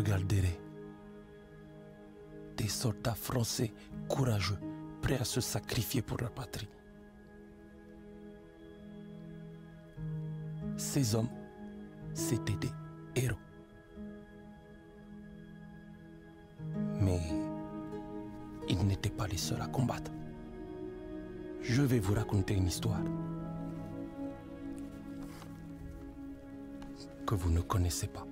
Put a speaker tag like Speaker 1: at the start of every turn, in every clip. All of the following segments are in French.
Speaker 1: regarderai des soldats français courageux, prêts à se sacrifier pour leur patrie. Ces hommes, c'étaient des héros. Mais ils n'étaient pas les seuls à combattre. Je vais vous raconter une histoire que vous ne connaissez pas.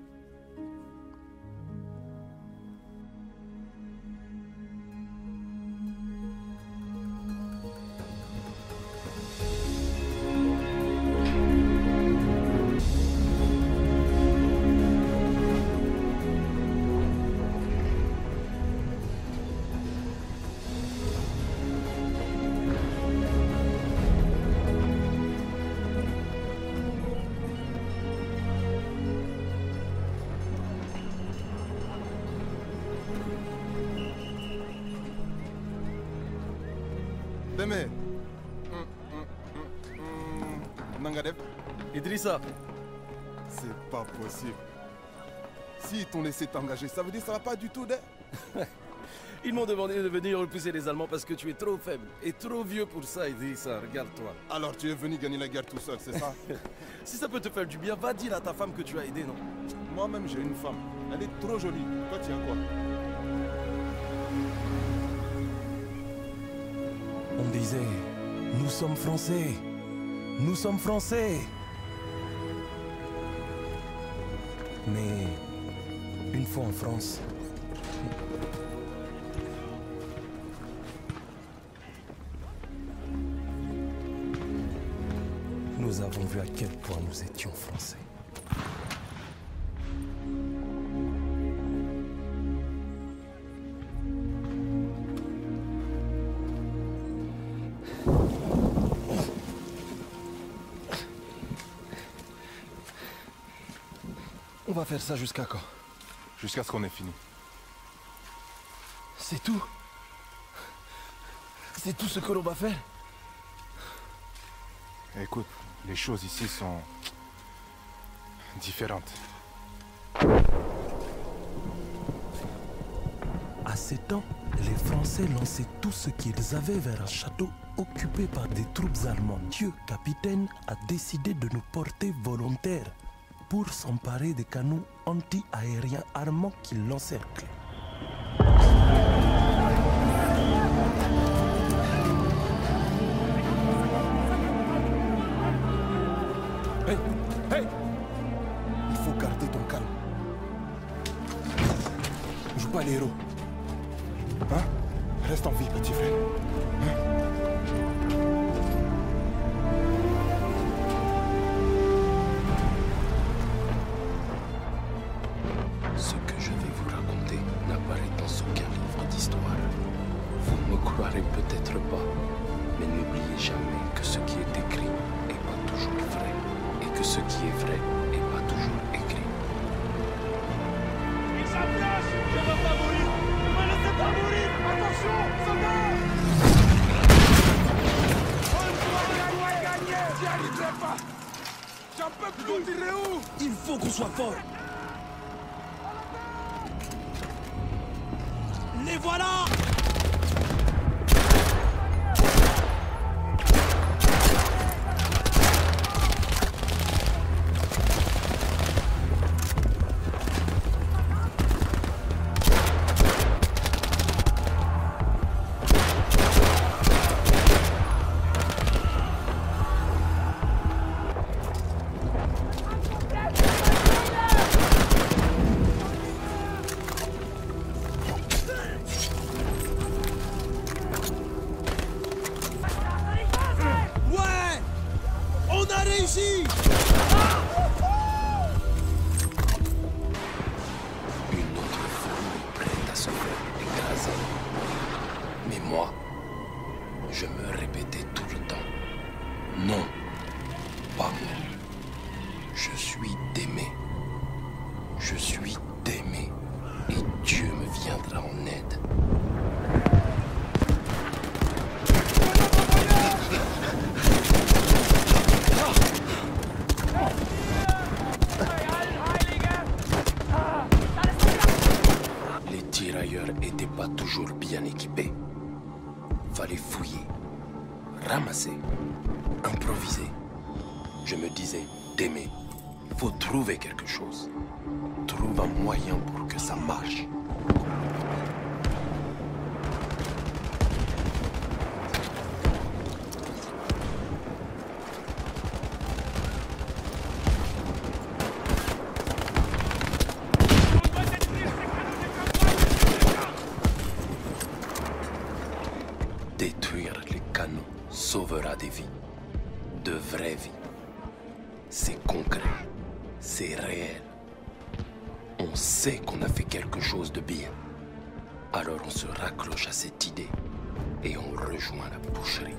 Speaker 2: Deme. Nangadeb.
Speaker 3: Idrissa.
Speaker 2: C'est pas possible. S'ils t'ont laissé t'engager, ça veut dire que ça va pas du tout, de...
Speaker 3: Ils m'ont demandé de venir repousser les Allemands parce que tu es trop faible et trop vieux pour ça, Idrissa. Regarde-toi.
Speaker 2: Alors tu es venu gagner la guerre tout seul, c'est ça?
Speaker 3: Si ça peut te faire du bien, va dire à ta femme que tu as aidé, non?
Speaker 2: Moi-même, j'ai une femme. Elle est trop jolie. Toi, tu as quoi?
Speaker 1: On disait, nous sommes Français, nous sommes Français. Mais une fois en France, nous avons vu à quel point nous étions Français.
Speaker 3: On va faire ça jusqu'à quand?
Speaker 2: Jusqu'à ce qu'on ait fini.
Speaker 3: C'est tout? C'est tout ce que l'on va faire?
Speaker 2: Écoute, les choses ici sont... différentes.
Speaker 1: À ces temps, les Français lançaient tout ce qu'ils avaient vers un château occupé par des troupes allemandes. Dieu, capitaine, a décidé de nous porter volontaires pour s'emparer des canons anti-aériens armants qui l'encerclent.
Speaker 2: Hey! Hey! Il faut garder ton calme. Joue pas les héros. Hein? Reste en vie, petit frère. Hein?
Speaker 1: Ce que je vais vous raconter n'apparaît dans aucun livre d'histoire. Vous ne me croirez peut-être pas, mais n'oubliez jamais que ce qui est écrit n'est pas toujours vrai, et que ce qui est vrai n'est pas toujours écrit.
Speaker 4: Il s'approche! Je ne veux pas mourir! Ne me laissez pas mourir! Attention, soldats! On doit gagner! J'y arriverai pas! J'en peux plus! Vous tirez où?
Speaker 1: Il faut qu'on soit fort.
Speaker 4: Les voilà!
Speaker 1: Une autre femme est prête à se faire écraser. Mais moi, je me répétais tout le temps. Non, pas moi. Je suis d'aimer. Je suis d'aimer. Et Dieu me viendra en aide. tirailleurs n'étaient pas toujours bien équipés. Fallait fouiller, ramasser, improviser. Je me disais, Démé, faut trouver quelque chose. Trouve un moyen pour que ça marche. Détruire les canons sauvera des vies, de vraies vies. C'est concret, c'est réel. On sait qu'on a fait quelque chose de bien. Alors on se raccroche à cette idée et on rejoint la boucherie.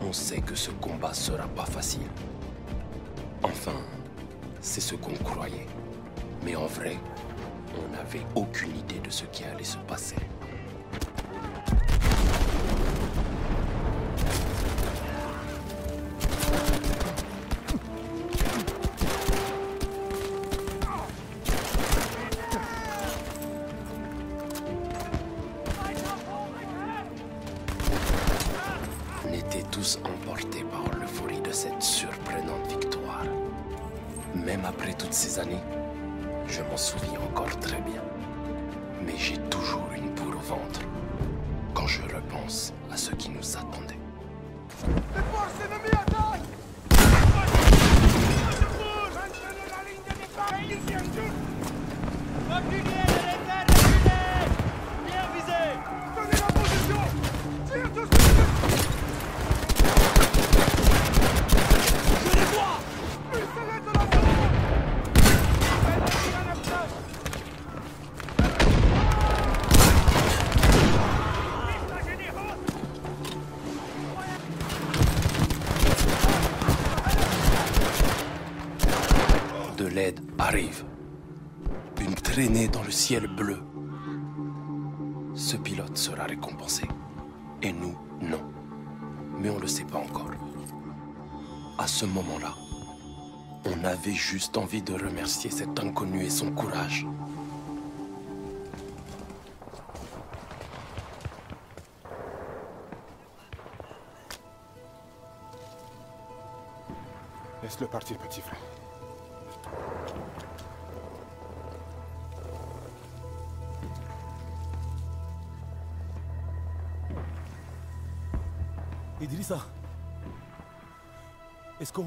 Speaker 1: On sait que ce combat sera pas facile. Enfin, c'est ce qu'on croyait. Mais en vrai, on n'avait aucune idée de ce qui allait se passer. On était tous emportés par l'euphorie de cette surprenante victoire. Même après toutes ces années, je m'en souviens encore très bien. Mais j'ai toujours une boule au ventre quand je repense à ce qui nous attendait.
Speaker 4: Les forces ennemies attaquent! Maintenez la ligne de départ et ici en dessous!
Speaker 5: Reculez de l'état, reculez! Bien visé!
Speaker 4: Tenez la position! Tire tout ce que
Speaker 5: Je les vois!
Speaker 4: Pistolets de la zone! Ennemi à l'approche!
Speaker 1: De l'aide arrive. Une traînée dans le ciel bleu. Ce pilote sera récompensé. Et nous, non. Mais on ne le sait pas encore. À ce moment-là, on avait juste envie de remercier cet inconnu et son courage.
Speaker 2: Laisse-le partir, petit frère.
Speaker 3: Idrissa, est-ce qu'on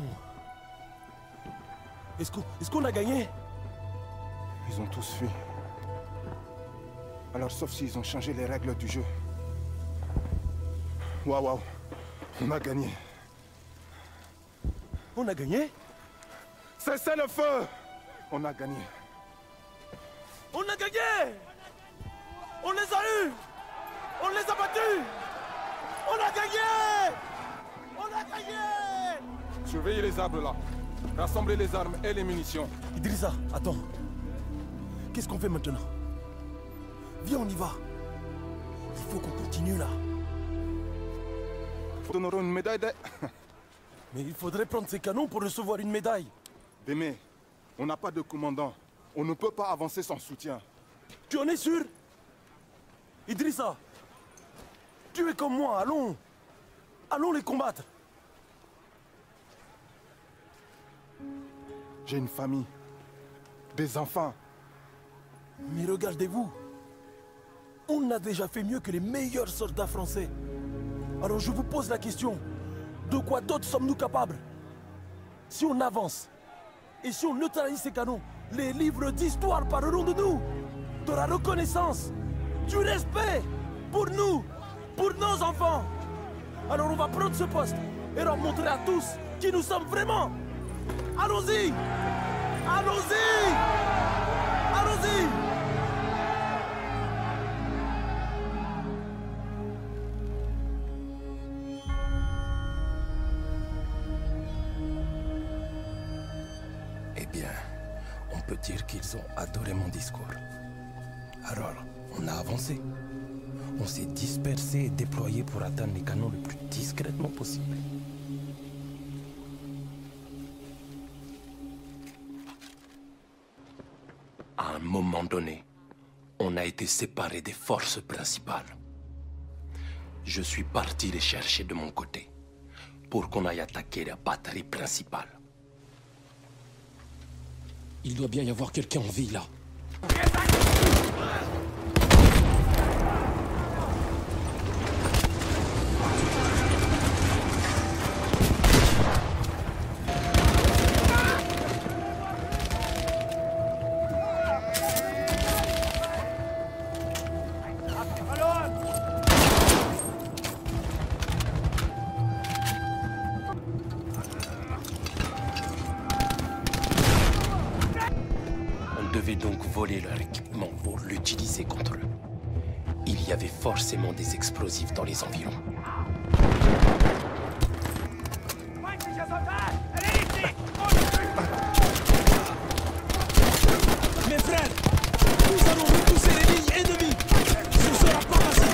Speaker 3: a gagné?
Speaker 2: Ils ont tous fui. Alors, sauf s'ils ont changé les règles du jeu. Waouh, on a gagné.
Speaker 3: On a gagné?
Speaker 2: Cessez le feu! On a gagné.
Speaker 3: On a gagné! On les a eus! On les a battus! On a gagné! On a gagné!
Speaker 2: Surveillez les arbres là. Rassemblez les armes et les munitions.
Speaker 3: Idrissa, attends. Qu'est-ce qu'on fait maintenant? Viens, on y va. Il faut qu'on continue là.
Speaker 2: Nous donnerons une médaille de...
Speaker 3: Mais il faudrait prendre ces canons pour recevoir une médaille.
Speaker 2: Démé, on n'a pas de commandant. On ne peut pas avancer sans soutien.
Speaker 3: Tu en es sûr? Idrissa, tu es comme moi, allons. Allons les combattre.
Speaker 2: J'ai une famille. Des enfants.
Speaker 3: Mais regardez-vous. On a déjà fait mieux que les meilleurs soldats français. Alors je vous pose la question. De quoi d'autre sommes-nous capables? Si on avance et si on neutralise ces canons, Les livres d'histoire parleront de nous, de la reconnaissance, du respect pour nous, pour nos enfants. Alors on va prendre ce poste et leur montrer à tous qui nous sommes vraiment. Allons-y! Allons-y! Allons-y!
Speaker 1: Eh bien, on peut dire qu'ils ont adoré mon discours. Alors, on a avancé. On s'est dispersé et déployé pour atteindre les canons le plus discrètement possible. À un moment donné, on a été séparés des forces principales. Je suis parti les chercher de mon côté pour qu'on aille attaquer la batterie principale. Il doit bien y avoir quelqu'un en vie là. On devait donc voler leur équipement pour l'utiliser contre eux. Il y avait forcément des explosifs dans les environs.
Speaker 3: Mes frères, nous allons repousser les lignes ennemies. Ce sera pas facile.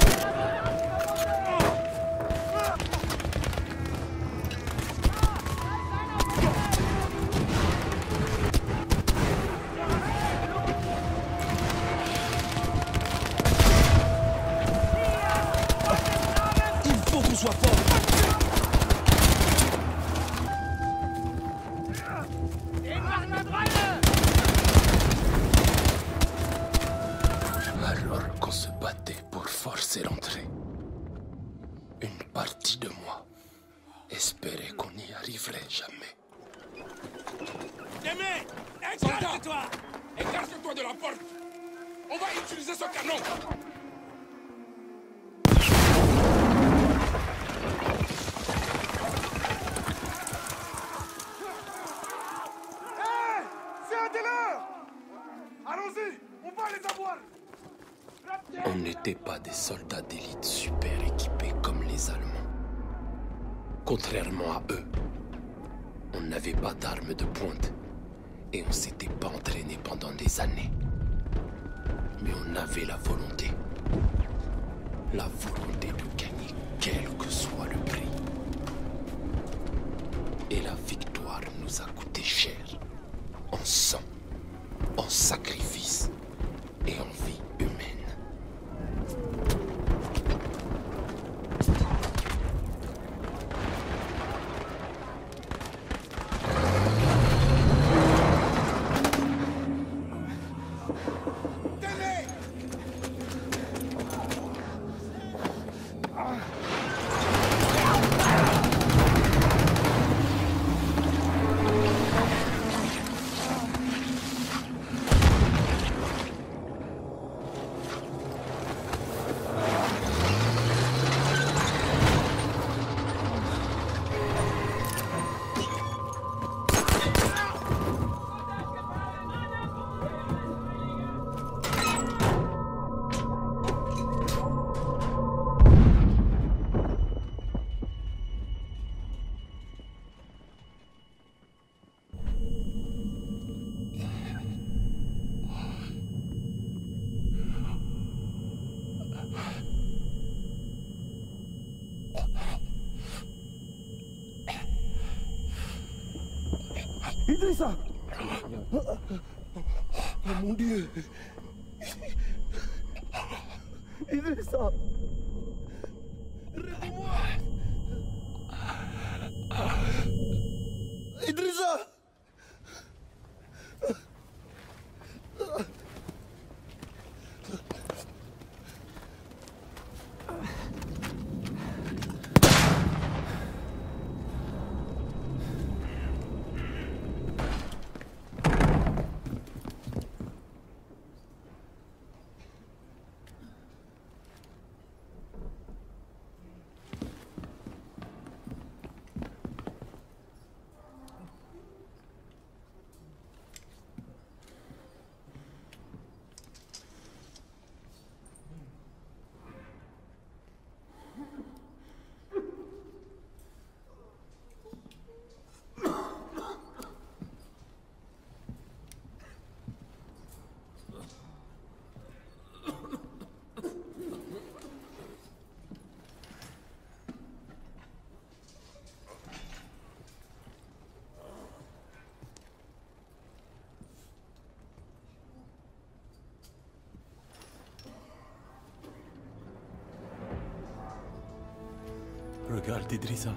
Speaker 3: Il faut qu'on soit fort.
Speaker 1: Alors qu'on se battait pour forcer l'entrée, une partie de moi espérait qu'on n'y arriverait jamais.
Speaker 4: Démé, écarte-toi! Écarte-toi de la porte! On va utiliser ce canon! Hé! C'est un délire! Allons-y! On va les avoir!
Speaker 1: On n'était pas des soldats d'élite super équipés comme les Allemands. Contrairement à eux, on n'avait pas d'armes de pointe et on s'était pas entraîné pendant des années. Mais on avait la volonté. La volonté de gagner quel que soit le prix. Et la victoire nous a coûté cher. En sang, en sacrifice et en vie humaine.
Speaker 3: Idrissa! Oh mon Dieu! Idrissa! Réveille-moi! Idrissa! Regarde, Idrissa.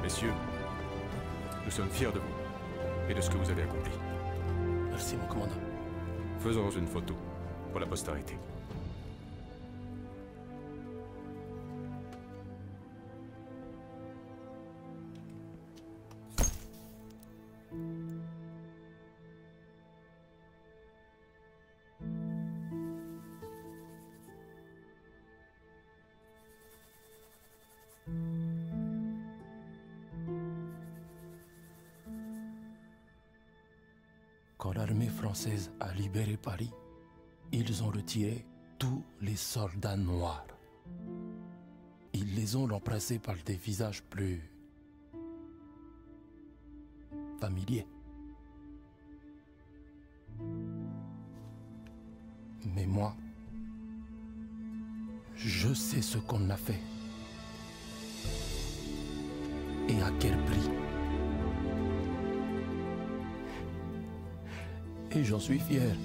Speaker 6: Messieurs, nous sommes fiers de vous et de ce que vous avez accompli.
Speaker 1: Merci, mon commandant.
Speaker 6: Faisons une photo pour la postérité.
Speaker 1: Quand l'armée française a libéré Paris, ils ont retiré tous les soldats noirs. Ils les ont remplacés par des visages plus familiers. Mais moi, je sais ce qu'on a fait. Et à quel prix. Et j'en suis fier.